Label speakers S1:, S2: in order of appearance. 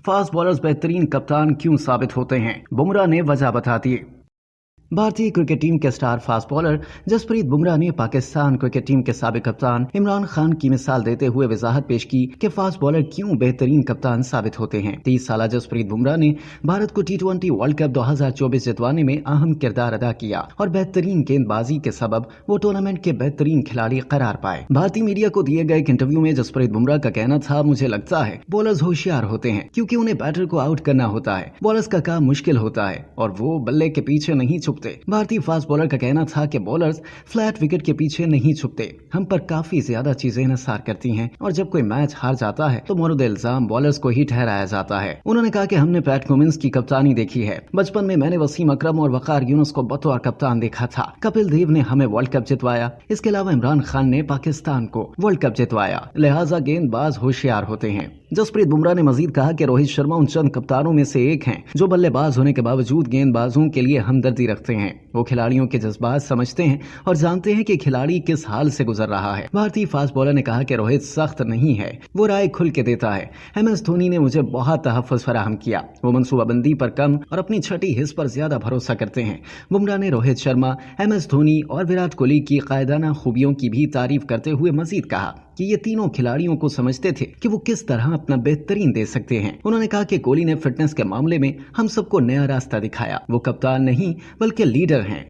S1: Fast bowlers बेहतरीन कप्तान क्यों साबित होते हैं, बुमराह ने वजह बता दी। भारतीय क्रिकेट टीम के star fast bowler Jasprit Bumrah ने पाकिस्तान क्रिकेट टीम के साबिक कप्तान इमरान खान की मिसाल देते हुए वजाहत पेश की कि फास्ट बॉलर क्यों बेहतरीन कप्तान साबित होते हैं। 30 साल जसप्रीत बुमराह ने भारत को T20 वर्ल्ड कप 2024 जितवाने में अहम किरदार अदा किया और बेहतरीन गेंदबाजी के सबब वो टूर्नामेंट के बेहतरीन खिलाड़ी करार पाए। भारतीय मीडिया को दिए गए एक इंटरव्यू में जसप्रीत बुमराह का कहना था, मुझे लगता है बॉलर्स होशियार होते हैं क्योंकि उन्हें बैटर को आउट करना होता है। बॉलर्स का काम मुश्किल होता है और वो बल्ले के पीछे नहीं छुपते। भारतीय फास्ट बॉलर का कहना था कि बॉलर्स फ्लैट विकेट के पीछे नहीं छुपते, हम पर काफी ज्यादा चीजें इंहिसार करती हैं और जब कोई मैच हार जाता है तो मोरद इल्जाम बॉलर्स को ही ठहराया जाता है। उन्होंने कहा कि हमने पैट कमिंस की कप्तानी देखी है, बचपन में मैंने वसीम अकरम और वकार यूनुस को बतौर कप्तान देखा था। कपिल देव ने हमें वर्ल्ड कप जितवाया, इसके अलावा इमरान खान ने पाकिस्तान को वर्ल्ड कप जितवाया, लिहाजा गेंदबाज होशियार होते हैं। जसप्रीत बुमराह ने मजीद कहा कि रोहित शर्मा उन चंद कप्तानों में से एक हैं जो बल्लेबाज होने के बावजूद गेंदबाजों के लिए हमदर्दी रखते हैं। वो खिलाड़ियों के जज्बात समझते हैं और जानते हैं कि खिलाड़ी किस हाल से गुजर रहा है। भारतीय फास्ट बॉलर ने कहा कि रोहित सख्त नहीं है, वो राय खुल के देता है। MS धोनी ने मुझे बहुत तहफ़्फ़ुज़ फराहम किया, वो मनसूबाबंदी पर कम और अपनी छठी हिस्स पर ज्यादा भरोसा करते हैं। बुमराह ने रोहित शर्मा, MS धोनी और विराट कोहली की कायदाना खूबियों की भी तारीफ करते हुए मजीद कहा कि ये तीनों खिलाड़ियों को समझते थे कि वो किस तरह अपना बेहतरीन दे सकते हैं। उन्होंने कहा कि कोहली ने फिटनेस के मामले में हम सबको नया रास्ता दिखाया, वो कप्तान नहीं बल्कि लीडर हैं।